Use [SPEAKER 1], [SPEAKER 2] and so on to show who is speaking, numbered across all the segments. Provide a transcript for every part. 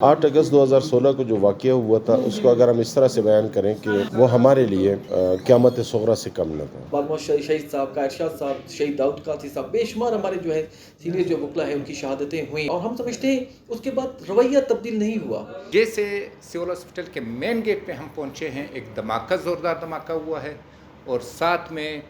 [SPEAKER 1] 8 अगस्त 2016 को जो वाक़या हुआ था उसको अगर हम इस तरह से बयान करें कि वो हमारे लिए क़यामत सुग़रा से कम न था।
[SPEAKER 2] बालमौत शहीद साहब का, इरशाद साहब, शहीद दाऊद कासी साहब, बेशुमार हमारे जो है सीनियर जो वकला है उनकी शहादतें हुई और हम समझते हैं उसके बाद रवैया तब्दील नहीं हुआ।
[SPEAKER 3] जैसे सिविल हॉस्पिटल के मेन गेट पे हम पहुंचे हैं, एक धमाका, ज़ोरदार धमाका हुआ है और साथ में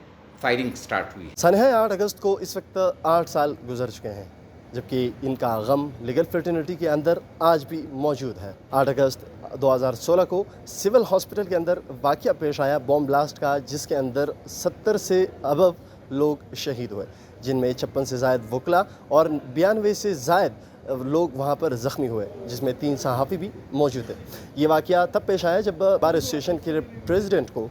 [SPEAKER 3] फायरिंग स्टार्ट हुई है।
[SPEAKER 4] सनह 8 अगस्त को इस वक्त 8 साल गुजर चुके हैं, जबकि इनका गम लीगल फ्रेटर्निटी के अंदर आज भी मौजूद है। 8 अगस्त 2016 को सिविल हॉस्पिटल के अंदर वाक़या पेश आया बॉम्ब ब्लास्ट का, जिसके अंदर 70 से अबव लोग शहीद हुए, जिनमें 56 से ज़ायद वकला और 92 से ज़ायद लोग वहाँ पर ज़ख्मी हुए, जिसमें 3 सहाफ़ी भी मौजूद थे। ये वाक़या तब पेश आया जब बार एसोसिएशन के प्रेसिडेंट को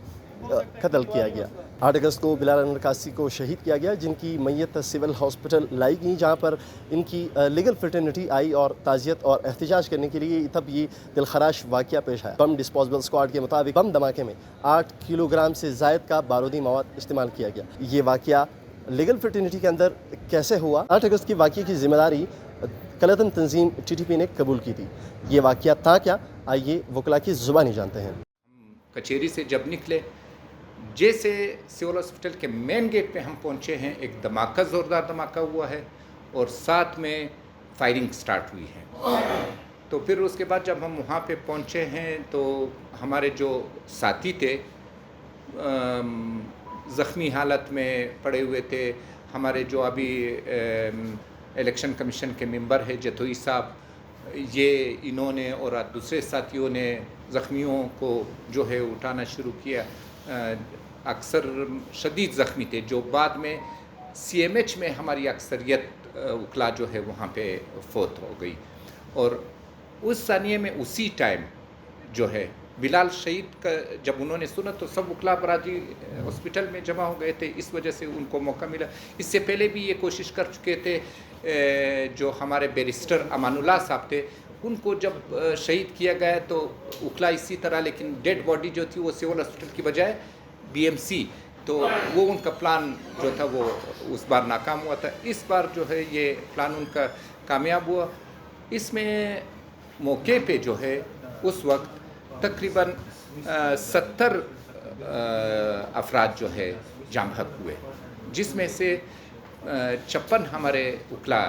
[SPEAKER 4] कत्ल किया गया। 8 अगस्त को बिलाल अनवर कासी को शहीद किया गया, जिनकी मैयत सिविल हॉस्पिटल लाई गई, जहाँ पर इनकी लीगल फ्रेटर्निटी आई और ताज़ियत और एहतजाज करने के लिए। तब ये दिलखराश वाक़या पेश आया। बम डिस्पोजेबल स्क्वाड के मुताबिक बम धमाके में 8 किलोग्राम से ज़ायद का बारूदी मवाद इस्तेमाल किया गया। ये वाक़या लीगल फ्रेटर्निटी के अंदर कैसे हुआ? 8 अगस्त की वाक़ये की ज़िम्मेदारी कलतन तंजीम TTP ने कबूल की थी। ये वाक़या था क्या? आइए वकला की ज़ुबानी जानते हैं।
[SPEAKER 3] कचहरी से जब निकले, जैसे सिविल हॉस्पिटल के मेन गेट पे हम पहुंचे हैं, एक धमाका, ज़ोरदार धमाका हुआ है और साथ में फायरिंग स्टार्ट हुई है। तो फिर उसके बाद जब हम वहाँ पे पहुँचे हैं तो हमारे जो साथी थे ज़ख्मी हालत में पड़े हुए थे। हमारे जो अभी इलेक्शन कमीशन के मेंबर है जतोई साहब, ये इन्होंने और दूसरे साथियों ने ज़ख्मियों को जो है उठाना शुरू किया। अक्सर शदीद ज़ख्मी थे, जो बाद में CMH में हमारी अक्सरियत वकला जो है वहाँ पे फौत हो गई। और उस सानिए में उसी टाइम जो है बिलाल शहीद का जब उन्होंने सुना तो सब वकला बरादरी हॉस्पिटल में जमा हो गए थे, इस वजह से उनको मौका मिला। इससे पहले भी ये कोशिश कर चुके थे, जो हमारे बैरिस्टर अमानुल्लाह साहब थे, उनको जब शहीद किया गया तो वकला इसी तरह, लेकिन डेड बॉडी जो थी वो सिविल हॉस्पिटल की बजाय BMC, तो वो उनका प्लान जो था वो उस बार नाकाम हुआ था। इस बार जो है ये प्लान उनका कामयाब हुआ। इसमें मौके पे जो है उस वक्त तकरीबन 70 अफराद जो है जाम हक हुए, जिसमें से 56 हमारे वकला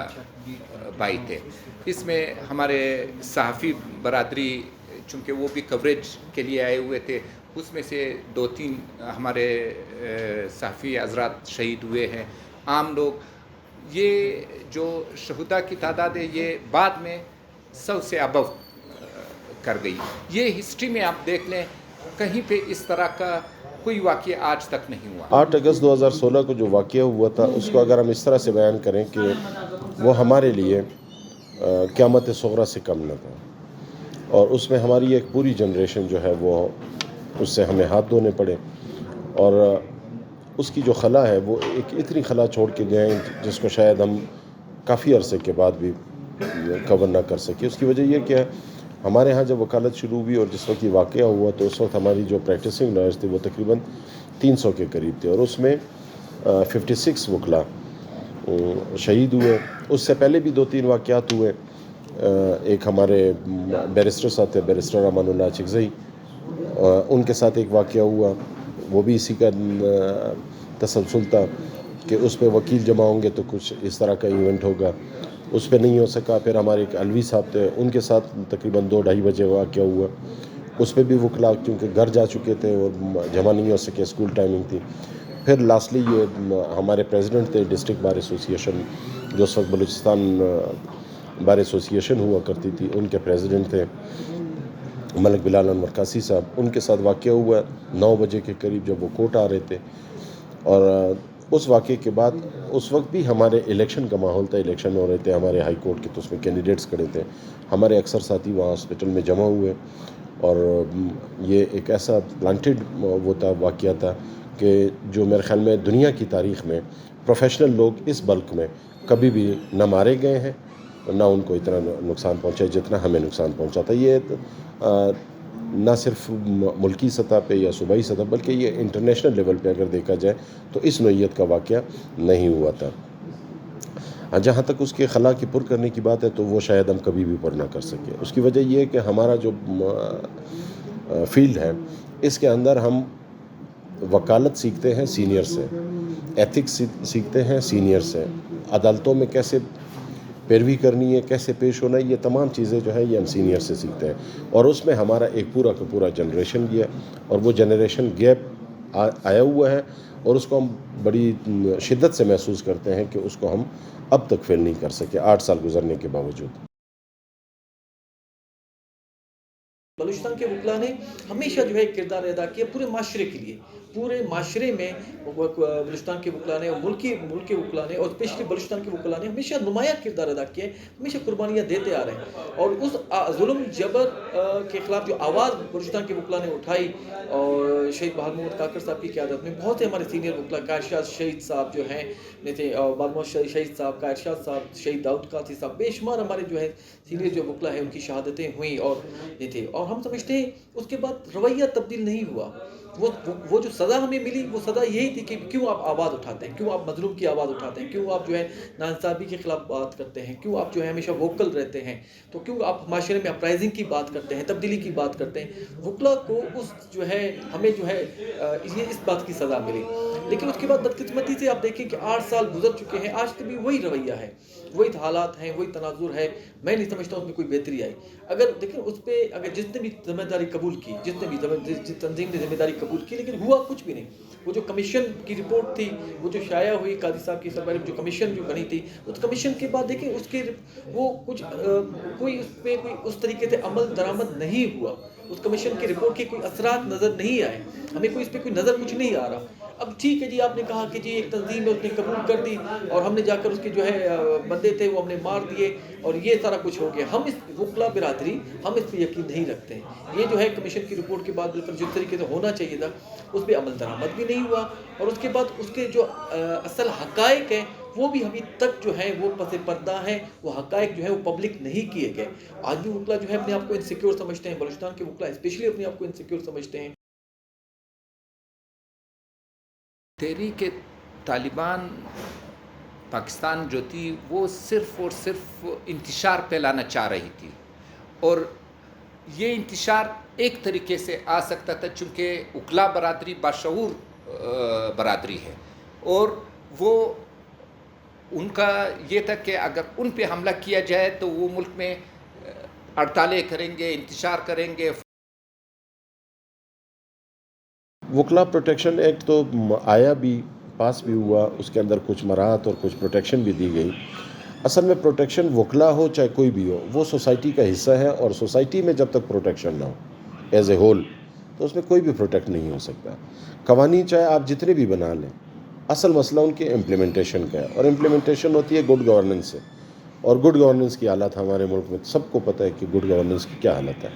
[SPEAKER 3] भाई थे। इसमें हमारे सहाफ़ी बरादरी, चूँकि वो भी कवरेज के लिए आए हुए थे, उसमें से 2-3 हमारे सहाफ़ी हज़रात शहीद हुए हैं। आम लोग, ये जो शहुदा की तादाद है ये बाद में 100 से अबव कर गई। ये हिस्ट्री में आप देख लें, कहीं पे इस तरह का कोई वाक़या आज तक नहीं हुआ।
[SPEAKER 1] 8 अगस्त 2016 को जो वाक़या हुआ था उसको अगर हम इस तरह से बयान करें कि वो हमारे लिए क़यामत सुग़रा से कम न था, और उसमें हमारी एक पूरी जनरेशन जो है वो उससे हमें हाथ धोने पड़े। और उसकी जो खला है वो एक इतनी खला छोड़ के गए जिसको शायद हम काफ़ी अरसे के बाद भी कवर ना कर सके। उसकी वजह ये क्या है, हमारे यहाँ जब वकालत शुरू हुई और जिस वक्त ये वाक़या हुआ तो उस वक्त हमारी जो प्रैक्टिसिंग लॉयर्स थे वो तकरीबन 300 के करीब थे, और उसमें 56 वकला शहीद हुए। उससे पहले भी 2-3 वाक़यात हुए। एक हमारे बैरिस्टर साहब थे, बैरिस्टर अमानुल्लाह चिकज़ई, उनके साथ एक वाक़या हुआ, वो भी इसी का तसलसल था कि उस पर वकील जमा होंगे तो कुछ इस तरह का इवेंट होगा। उस पर नहीं हो सका। फिर हमारे एक अलवी साहब थे, उनके साथ तकरीबन 2-2:30 बजे वाक़या हुआ। उस पर भी वकला क्योंकि घर जा चुके थे और जमा नहीं हो सके, स्कूल टाइमिंग थी। फिर लास्टली ये हमारे प्रेसिडेंट थे डिस्ट्रिक्ट बार एसोसिएशन, जो उस वक्त बलूचिस्तान बार एसोसिएशन हुआ करती थी, उनके प्रेसिडेंट थे मलिक बिलाल अनवर कासी साहब। उनके साथ वाक़या हुआ 9 बजे के करीब जब वो कोर्ट आ रहे थे। और उस वाक़े के बाद उस वक्त भी हमारे इलेक्शन का माहौल था, इलेक्शन हो रहे थे हमारे हाई कोर्ट के, तो उसमें कैंडिडेट्स खड़े थे। हमारे अक्सर साथी वहाँ हॉस्पिटल में जमा हुए, और ये एक ऐसा प्लांटेड वो था, वाक़या था कि जो मेरे ख़्याल में दुनिया की तारीख़ में प्रोफेशनल लोग इस बल्क में कभी भी न मारे गए हैं, ना उनको इतना नुकसान पहुँचा जितना हमें नुकसान पहुँचा था। ये ना सिर्फ मुल्की सतह पे या सूबाई सतह, बल्कि ये इंटरनेशनल लेवल पे अगर देखा जाए तो इस नोयत का वाक़या नहीं हुआ था। جہاں تک اس کے خلا کی پر کرنے کی بات ہے تو وہ شاید ہم کبھی بھی پر نہ کر سکیں. اس کی وجہ یہ ہے کہ ہمارا جو فیلڈ ہے اس کے اندر ہم وکالت سیکھتے ہیں سینئر سے، ایتھکس سیکھتے ہیں سینئر سے، عدالتوں میں کیسے پیروی کرنی ہے، کیسے پیش ہونا ہے، یہ تمام چیزیں جو ہے یہ ہم سینئر سے سیکھتے ہیں. اور اس میں ہمارا ایک پورا کا پورا جنریشن گیا اور وہ جنریشن گیپ آیا ہوا ہے اور اس کو ہم بڑی شدت سے محسوس کرتے ہیں کہ اس کو ہم اب تک فیل نہیں کر سکے 8 سال گزرنے کے باوجود.
[SPEAKER 2] بلوچستان کے وکلا نے ہمیشہ جو ہے کردار ادا کیا پورے معاشرے کے لیے. پورے معاشرے میں بلوچستان کے وکلا نے اور ملک کے وکلا نے اور اسپیشلی بلوچستان کے وکلا نے ہمیشہ نمایاں کردار ادا کیا ہے، ہمیشہ قربانیاں دیتے آ رہے ہیں. اور اس ظلم جبر کے خلاف جو آواز بلوچستان کے وکلا نے اٹھائی اور شہید بہار محمد کاکڑ صاحب کی قیادت میں بہت سے ہمارے سینئر وکلا، قائد شہید صاحب جو ہیں بہار محمد شہید صاحب، قائد صاحب، شہید داؤد قادری صاحب، بے شمار ہمارے جو ہے سینئر جو وکلا ہیں ان کی شہادتیں ہوئیں اور یہ تھے. اور ہم سمجھتے ہیں اس کے بعد رویہ تبدیل نہیں ہوا. وہ جو سزا ہمیں ملی وہ سزا یہی تھی کہ کیوں آپ آواز اٹھاتے ہیں، کیوں آپ مظلوم کی آواز اٹھاتے ہیں، کیوں آپ جو ہے ناانصافی کے خلاف بات کرتے ہیں، کیوں آپ جو ہے ہمیشہ ووکل رہتے ہیں، تو کیوں آپ معاشرے میں اپرائزنگ کی بات کرتے ہیں، تبدیلی کی بات کرتے ہیں. وکلا کو اس جو ہے ہمیں جو ہے یہ اس بات کی سزا ملی. لیکن اس کے بعد بدقسمتی سے آپ دیکھیں کہ 8 سال گزر چکے ہیں، آج بھی وہی رویہ ہے، وہی حالات ہیں، وہی تناظر ہے. میں نہیں سمجھتا اس میں کوئی بہتری آئی. اگر دیکھیں اس پہ اگر جس نے بھی ذمہ داری قبول کی، جس تنظیم نے ذمہ داری قبول کی، لیکن ہوا کچھ بھی نہیں. وہ جو کمیشن کی رپورٹ تھی، وہ جو شائع ہوئی قاضی صاحب کی سربراہی میں جو کمیشن جو بنی تھی، اس کمیشن کے بعد دیکھیں اس کے وہ کچھ کوئی اس پہ کوئی اس طریقے سے عمل درآمد نہیں ہوا. اس کمیشن کی رپورٹ کے کوئی اثرات نظر نہیں آئے. ہمیں کوئی اس پہ کوئی نظر کچھ نہیں آ رہا. اب ٹھیک ہے جی، آپ نے کہا کہ جی ایک تنظیم ہے اس نے قبول کر دی اور ہم نے جا کر اس کے جو ہے بندے تھے وہ ہم نے مار دیے اور یہ سارا کچھ ہو گیا. ہم اس وکلا برادری ہم اس پہ یقین نہیں رکھتے ہیں. یہ جو ہے کمیشن کی رپورٹ کے بعد بالکل جس طریقے سے ہونا چاہیے تھا اس پہ عمل درآمد بھی نہیں ہوا. اور اس کے بعد اس کے جو اصل حقائق ہیں وہ بھی ابھی تک جو ہے وہ پس پردہ ہیں. وہ حقائق جو ہے وہ پبلک نہیں کیے گئے. آج بھی وکلا جو ہے اپنے آپ کو انسیکیور سمجھتے ہیں. بلوچستان کے وکلا اسپیشلی اپنے آپ کو انسیکیور سمجھتے ہیں.
[SPEAKER 3] تحریک طالبان پاکستان جو تھی وہ صرف اور صرف انتشار پھیلانا چاہ رہی تھی اور یہ انتشار ایک طریقے سے آ سکتا تھا چونکہ وکلا برادری باشعور برادری ہے اور وہ ان کا یہ تھا کہ اگر ان پہ حملہ کیا جائے تو وہ ملک میں ہڑتالیں کریں گے، انتشار کریں گے.
[SPEAKER 1] وکلا پروٹیکشن ایکٹ تو آیا بھی، پاس بھی ہوا، اس کے اندر کچھ مراحت اور کچھ پروٹیکشن بھی دی گئی. اصل میں پروٹیکشن وکلا ہو چاہے کوئی بھی ہو وہ سوسائٹی کا حصہ ہے اور سوسائٹی میں جب تک پروٹیکشن نہ ہو ایز اے ہول تو اس میں کوئی بھی پروٹیکٹ نہیں ہو سکتا. قوانین چاہے آپ جتنے بھی بنا لیں، اصل مسئلہ ان کے امپلیمنٹیشن کا ہے اور امپلیمنٹیشن ہوتی ہے گڈ گورننس سے. اور گڈ گورننس کی حالت ہمارے ملک میں سب کو پتہ ہے کہ گڈ گورننس کی کیا حالت ہے.